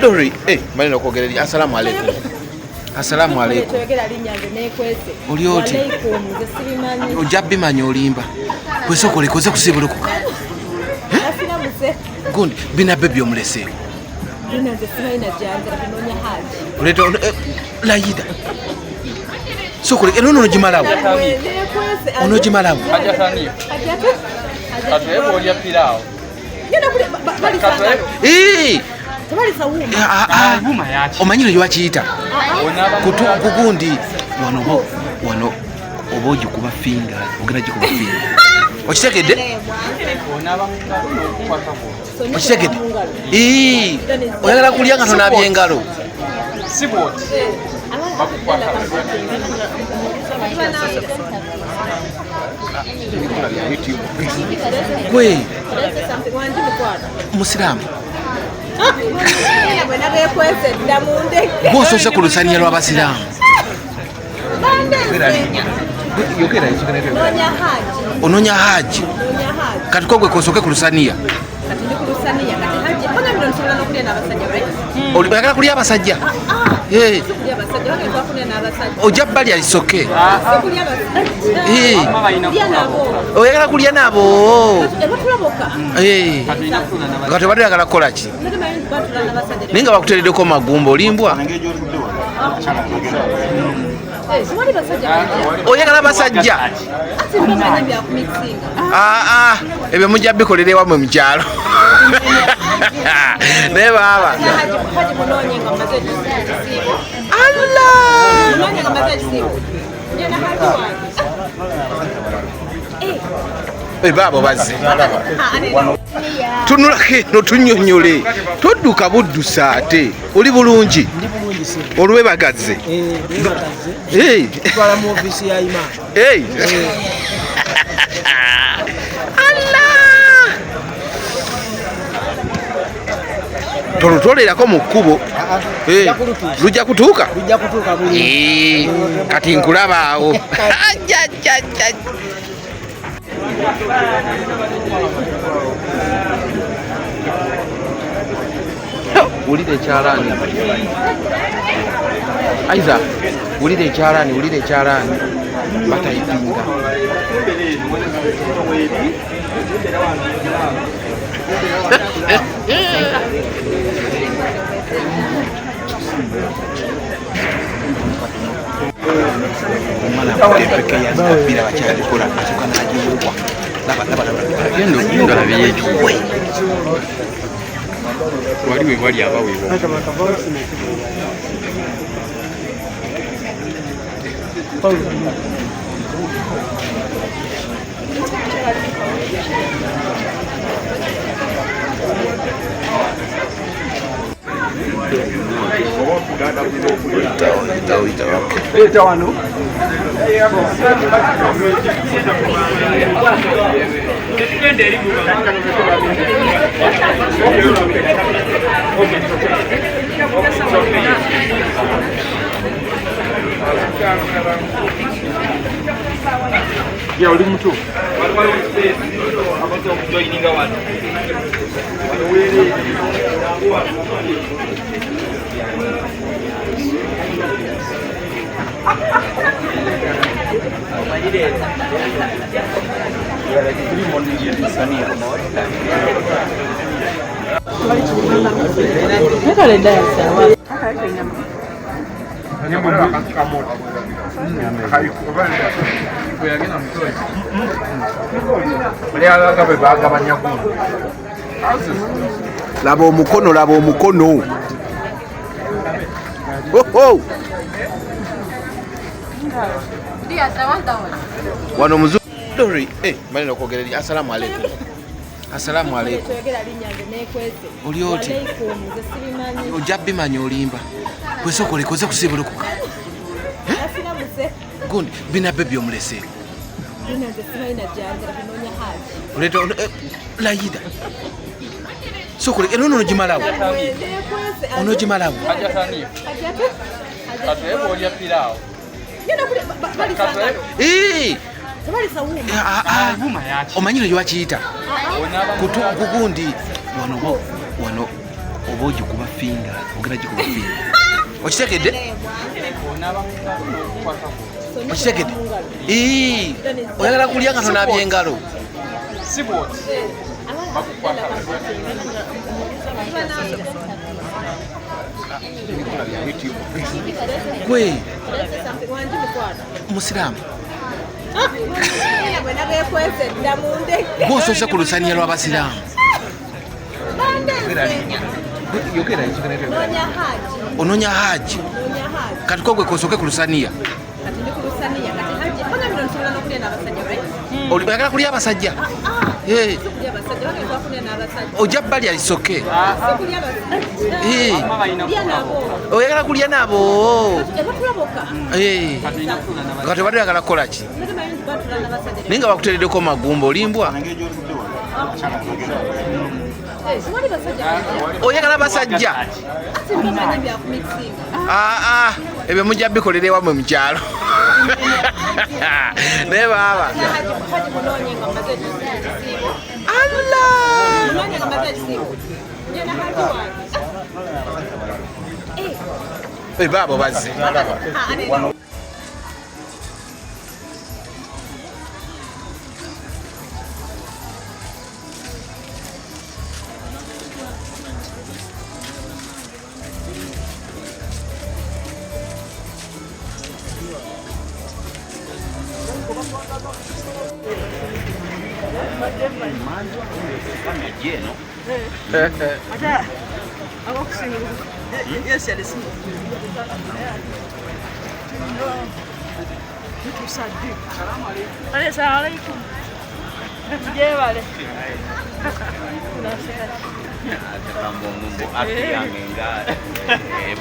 Dori, maneno kuogelea. Assalamu alaikum. Assalamu alaikum. Oli oti? Ojabbi manyo olimba. Kweso kolikoze kusibulukuka. Gundi, bina baby omulese. Bina nze simaina janja binonya haji. Uleta layida. So kole eno jimalawo. Ono jimalawo. Hajatania. Katwe boli ya pilao. Ngena kule bali sana. Omanyiro yachiyita kugundi wano oboji kuba finga ogera jikuba finga okitegedde oyagala kulya nga tonabya engalo gwe musiramu bw'osose ku lusaniya lw'abasiraamu onoonya haji kati kogwe kosoke ku lusaniya oyagala kulya abasajja ojja bbali alisoke oyagala kulya nabo nga tebadde oyagala kukola ki naye nga bakutereddeko magumba olimbwa oyagala basajja ebyo mujja bikolera ewamwe mu kyalo naye baaba baabo bazze tunulako eno tunnyonnyole todduka buddusa ate oli bulungi olwebagazze tolutolerako mu kkubo lujja kutuuka kati nkulabaawo wulira ekyalaani aiza wulira ekyalaani batayipinga omwana peke yazabira bakyalikola asuka nagiwukwa laba byekiwe waliwe wali abaweebwa Ya oli mutu abato joininga wano Laba omukono, laba omukono. Oh. Wano muzungu. Dori, maneno kwogerera. Assalamu alaikum. Assalamu alaikum. Oli oti? Ojja bimanya olimba. Kwesokole koze kusibulukuka. Gundi, bina baby omulese. Bina nze simanyi najjanjala kunoonya haji. Uleeta layida. Sokole eno gimalawo. Ono gimalawo. Ajatani. Katwebo olya pilawo. Omanyire gyewakiyita kugundi wano oba ogikuba finga ogenda gikuba finga okitegedde oyagala kulya nga tonaabya engalo gwe musiraamu gwosoose ku lusaniya lw'abasiraamu onoonya haji kati kogwe kosooke ku lusaniya oyagala kulya abasajja ojja balya lisoke oyagala kulya nabo kati obadde oyagala kukola ki naye nga bakuteereddeko magumba olimbwa oyagala basajja ebyo mujja bikolera ewamwe mu kyalo naye baaba baabo bazze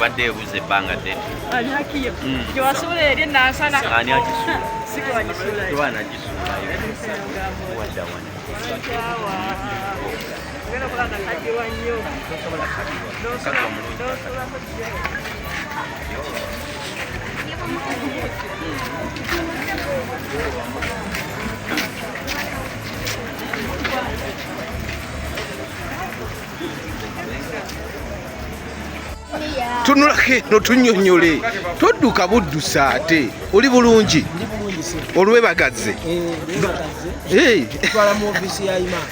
badde ebuze ebbanga ddene gyewasula eri nansana ani akisula sikibanyisulayo tebanagisulayo wadda wana ogenda okulanga kajiwa nnyo nosulako tunulake notunyonyole todduka buddusa ate oli bulungi olwebagazze twala mu ofisi ya imam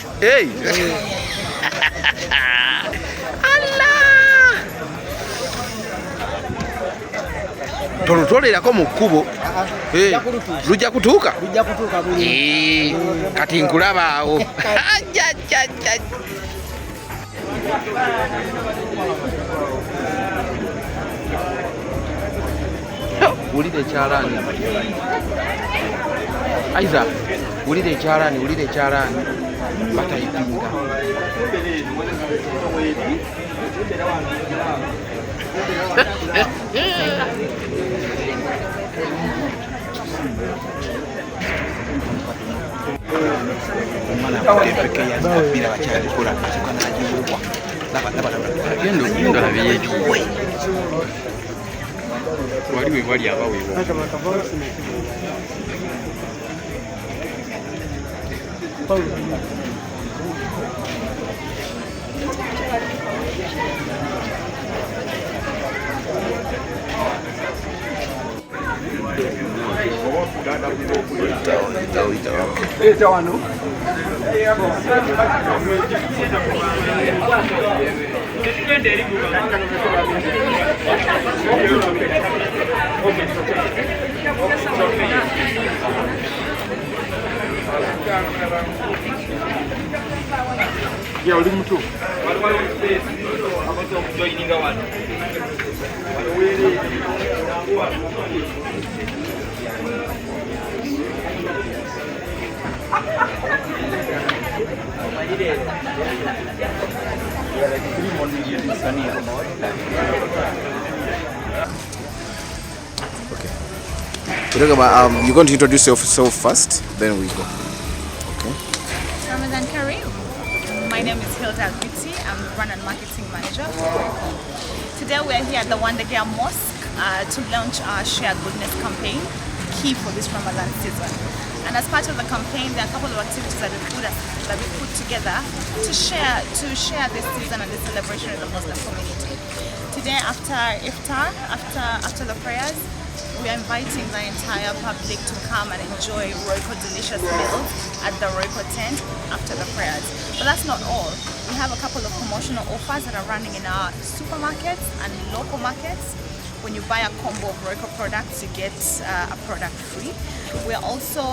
tolutolerako mu kkubo lujja kutuuka kati nkulabaawo wulira ekyalaani aiza wulira ekyalaani batayipinga omwana mpeke yazabira bakyalikola asukana nagiwubwa genda labyeyejuwe wali we wali abaweebwa otya oli muto You're going to introduce yourself first, then we go. Okay. Ramadan Kareem. My name is Hilda Biti. I'm the brand and marketing manager. Today we are here at the Wandagea Mosque to launch our Share Goodness campaign, key for this Ramadan season. And as part of the campaign, there are a couple of activities that we put together to share this season and this celebration in the Muslim community. Today, after iftar, after the prayers, we are inviting the entire public to come and enjoy Royco delicious meals at the Royco tent after the prayers. But that's not all. We have a couple of promotional offers that are running in our supermarkets and local markets. When you buy a combo of Royco products, you get a product free. We're also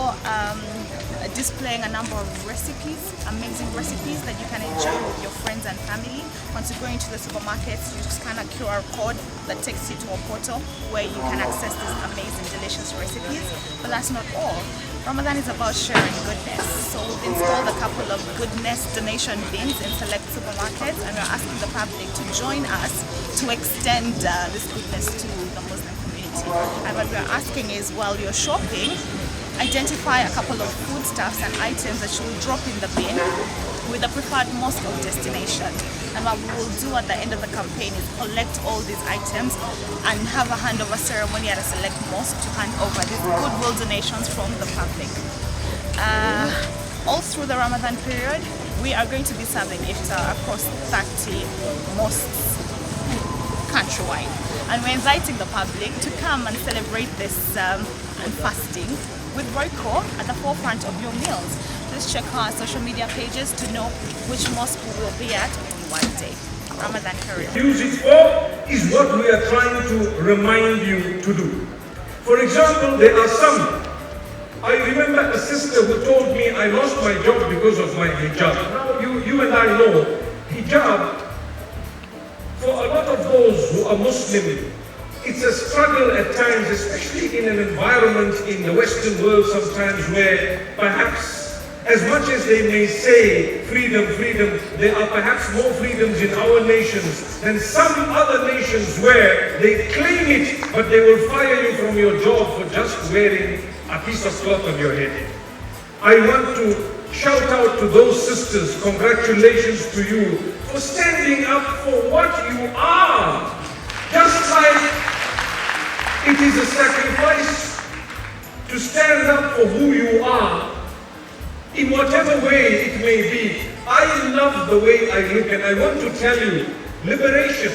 displaying a number of recipes, amazing recipes that you can enjoy with your friends and family. Once you go into the supermarkets, you scan a QR code that takes you to a portal where you can access these amazing, delicious recipes. But that's not all. Ramadan is about sharing goodness. So we've installed a couple of goodness donation bins in select supermarkets, and we're asking the public to join us to extend this goodness to the Muslim community. And what we're asking is, while you're shopping, identify a couple of foodstuffs and items that you will drop in the bin with a preferred mosque of destination. And what we will do at the end of the campaign is collect all these items and have a handover ceremony at a select mosque to hand over these goodwill donations from the public. All through the Ramadan period, we are going to be serving iftar across 30 mosques countrywide. And we're inviting the public to come and celebrate this fasting with Royco at the forefront of your meals. Please check our social media pages to know which mosque we will be at on one day. Ramadan Kareem. Use it for is what we are trying to remind you to do. For example, there are some. I remember a sister who told me I lost my job because of my hijab. Now you and I know hijab, for a lot of those who are Muslim, it's a struggle at times, especially in an environment in the Western world sometimes where perhaps, as much as they may say freedom, freedom, there are perhaps more freedoms in our nations than some other nations where they claim it, but they will fire you from your job for just wearing a piece of cloth on your head. I want to shout out to those sisters, congratulations to you for standing up for what you are. Just like it is a sacrifice to stand up for who you are, in whatever way it may be. I love the way I look, and I want to tell you, liberation,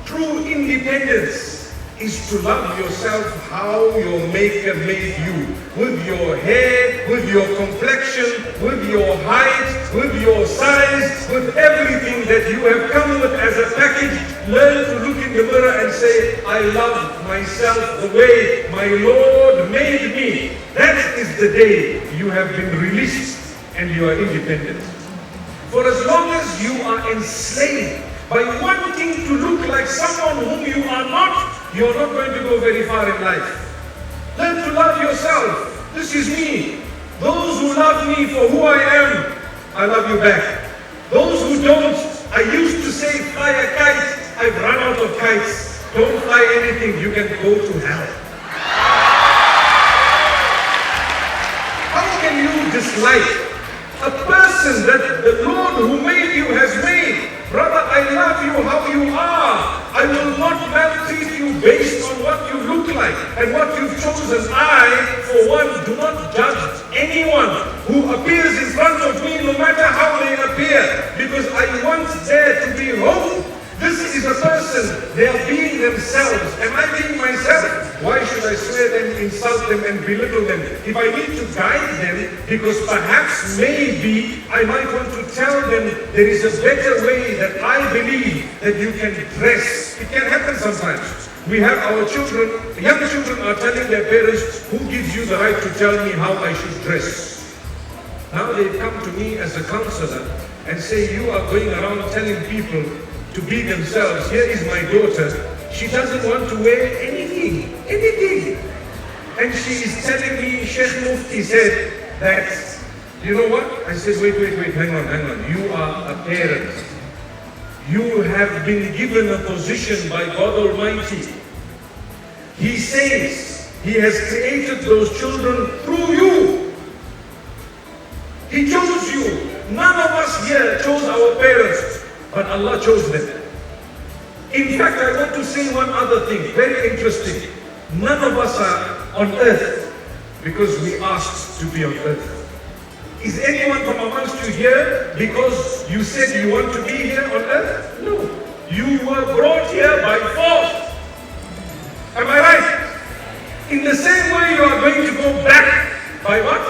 true independence, is to love yourself how your maker made you. With your hair, with your complexion, with your height, with your size, with everything that you have come with as a package. Learn to look in the mirror and say, I love myself the way my Lord made me. That is the day you have been released and you are independent. For as long as you are enslaved by wanting to look like someone whom you are not, you're not going to go very far in life. Learn to love yourself. This is me. Those who love me for who I am, I love you back. Those who don't, I used to say fly a kite. I've run out of kites. Don't fly anything, you can go to hell. How can you dislike a person that the Lord who made you has made? Brother, I love you how you are. I will not maltreat you based on what you look like and what you've chosen. I, for one, do not judge anyone who appears in front of me, no matter how they appear, because I want there to be hope. This is a person, they are being themselves. Am I being myself? Why should I swear them, insult them, and belittle them? If I need to guide them, because perhaps, maybe, I might want to tell them there is a better way that I believe that you can dress. It can happen sometimes. We have our children, young children are telling their parents, who gives you the right to tell me how I should dress? Now they've come to me as a counselor and say you are going around telling people to be themselves. Here is my daughter. She doesn't want to wear anything. And she is telling me, Sheikh Mufti said that, you know what? I said, wait, hang on. You are a parent. You have been given a position by God Almighty. He says He has created those children through you. He chose you. None of us here chose our parents, but Allah chose them. In fact, I want to say one other thing, very interesting. None of us are on earth because we asked to be on earth. Is anyone from amongst you here because you said you want to be here on earth? No. You were brought here by force. Am I right? In the same way you are going to go back by what?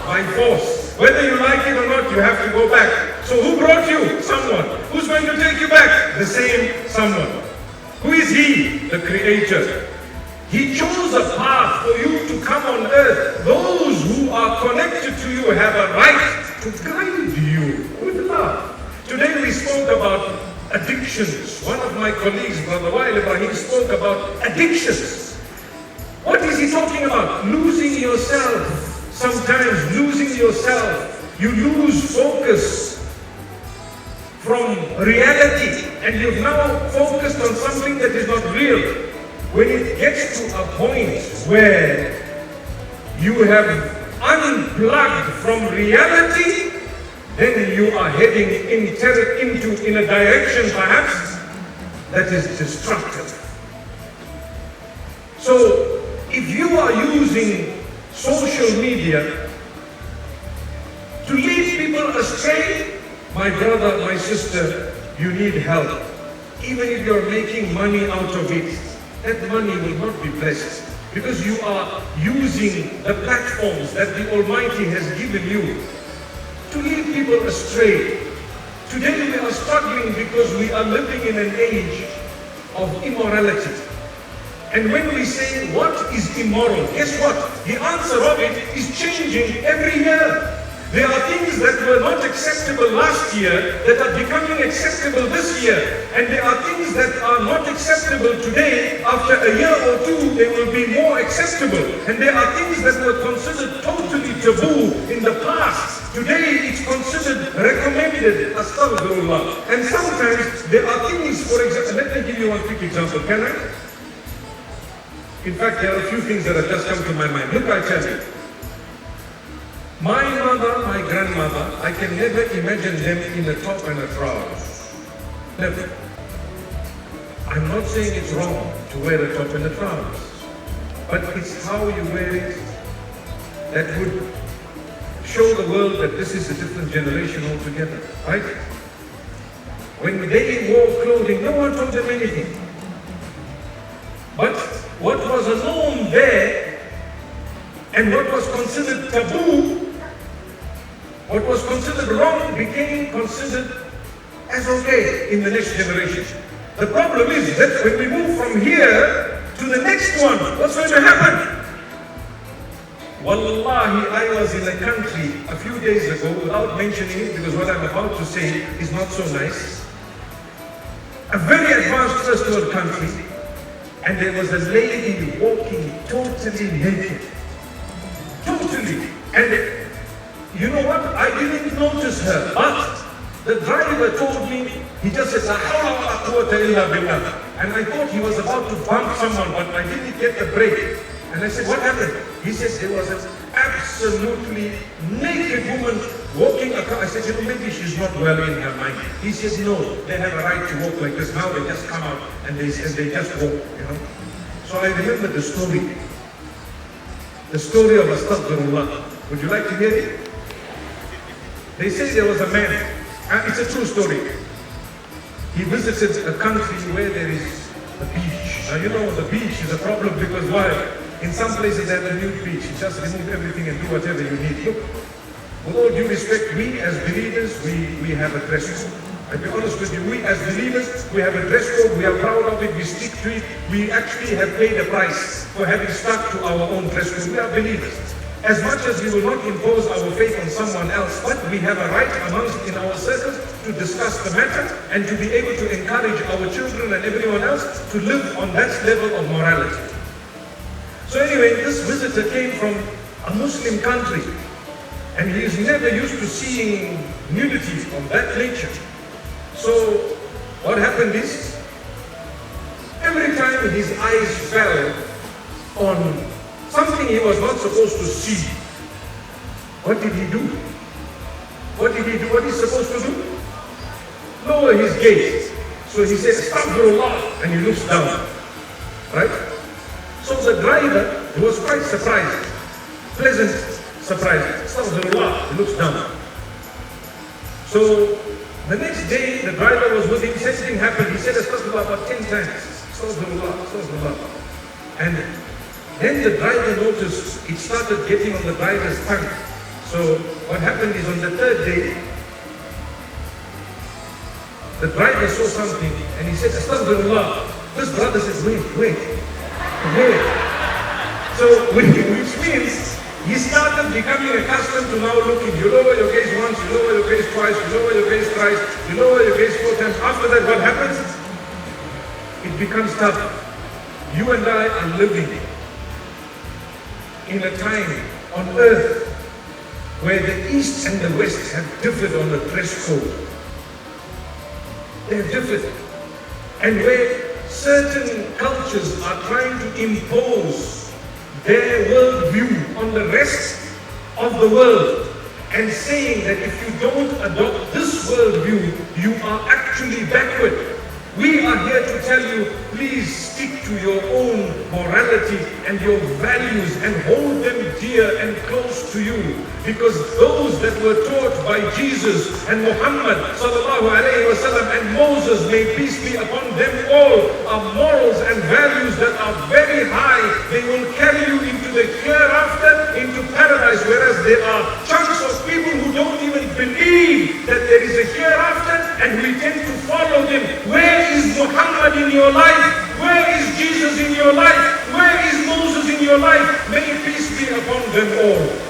By force. Whether you like it or not, you have to go back. So who brought you? Someone. Who's going to take you back? The same someone. Who is He? The Creator. He chose a path for you to come on earth. Those who are connected to you have a right to guide you with love. Today we spoke about addictions. One of my colleagues, Brother Wael Ibrahim, spoke about addictions. What is he talking about? Losing yourself. Sometimes losing yourself. You lose focus from reality and you've now focused on something that is not real. When it gets to a point where you have unplugged from reality, then you are heading in a direction perhaps that is destructive. So if you are using social media to lead people astray, my brother, my sister, you need help. Even if you're making money out of it, that money will not be blessed because you are using the platforms that the Almighty has given you to lead people astray. Today we are struggling because we are living in an age of immorality. And when we say what is immoral, guess what? The answer of it is changing every year. There are things that were not acceptable last year that are becoming acceptable this year. And there are things that are not acceptable today. After a year or two, they will be more acceptable. And there are things that were considered totally taboo in the past. Today, it's considered recommended. Astaghfirullah. And sometimes there are things, for example, let me give you one quick example. Can I? In fact, there are a few things that have just come to my mind. Look, I tell you. My mother, my grandmother, I can never imagine them in a top and a trousers. Never. I'm not saying it's wrong to wear a top and a trousers, but it's how you wear it that would show the world that this is a different generation altogether, right? When they wore clothing, no one told them anything. But what was a norm there and what was considered taboo, what was considered wrong became considered as okay in the next generation. The problem is that when we move from here to the next one, what's going to happen? Wallahi, I was in a country a few days ago, without mentioning it because what I'm about to say is not so nice. A very advanced first world country, and there was a lady walking totally naked. Totally. And you know what? I didn't notice her, but the driver told me, he just said, "La hawla wa la quwwata illa billah." And I thought he was about to bump someone, but I didn't get the brake. And I said, "What happened?" He says, "There was an absolutely naked woman walking across." I said, "You know, maybe she's not well in her mind." He says, "No, they have a right to walk like this. Now they just come out and they just walk, you know." So I remember the story. The story of Astaghfirullah. Would you like to hear it? They say there was a man, it's a true story. He visited a country where there is a beach. Now you know the beach is a problem because why? In some places they have a nude beach. You just remove everything and do whatever you need. Look, with all due respect, we as believers, we have a dress code. I'll be honest with you, we as believers, we have a dress code, we are proud of it, we stick to it. We actually have paid a price for having stuck to our own dress code. We are believers. as much as we will not impose our faith on someone else, but we have a right amongst in our circles to discuss the matter and to be able to encourage our children and everyone else to live on that level of morality. So anyway, this visitor came from a Muslim country, and he is never used to seeing nudity of that nature. So what happened is, every time his eyes fell on something he was not supposed to see, what did he do? What did he do? What he's supposed to do? Lower his gaze. So he said, Astaghfirullah, and he looks down. Right? So the driver, he was quite surprised. Pleasant surprise. Astaghfirullah, he looks down. So the next day, the driver was with him, same thing happened. He said Astaghfirullah about 10 times. Astaghfirullah, Astaghfirullah. And then the driver noticed it started getting on the driver's tongue. So what happened is, on the third day, the driver saw something and he said, Astaghfirullah. This brother says, wait. So which means he started becoming accustomed to now looking. You lower your gaze once, you lower your gaze twice, you lower your gaze thrice, you lower your gaze 4 times. After that, what happens? It becomes tough. You and I are living in a time on earth where the East and the West have differed on the dress code. They have differed. And where certain cultures are trying to impose their worldview on the rest of the world, and saying that if you don't adopt this worldview, you are actually backward. We are here to tell you, please stick to your own morality and your values and hold them dear and close to you. Because those that were taught by Jesus and Muhammad sallallahu alayhi wasallam and Moses, may peace be upon them all, are morals and values that are very high. They will carry you into the hereafter, into paradise. Whereas there are chunks of people who don't even believe that there is a hereafter, and we tend to follow them. Where is Muhammad in your life? Where is Jesus in your life? Where is Moses in your life? May peace be upon them all.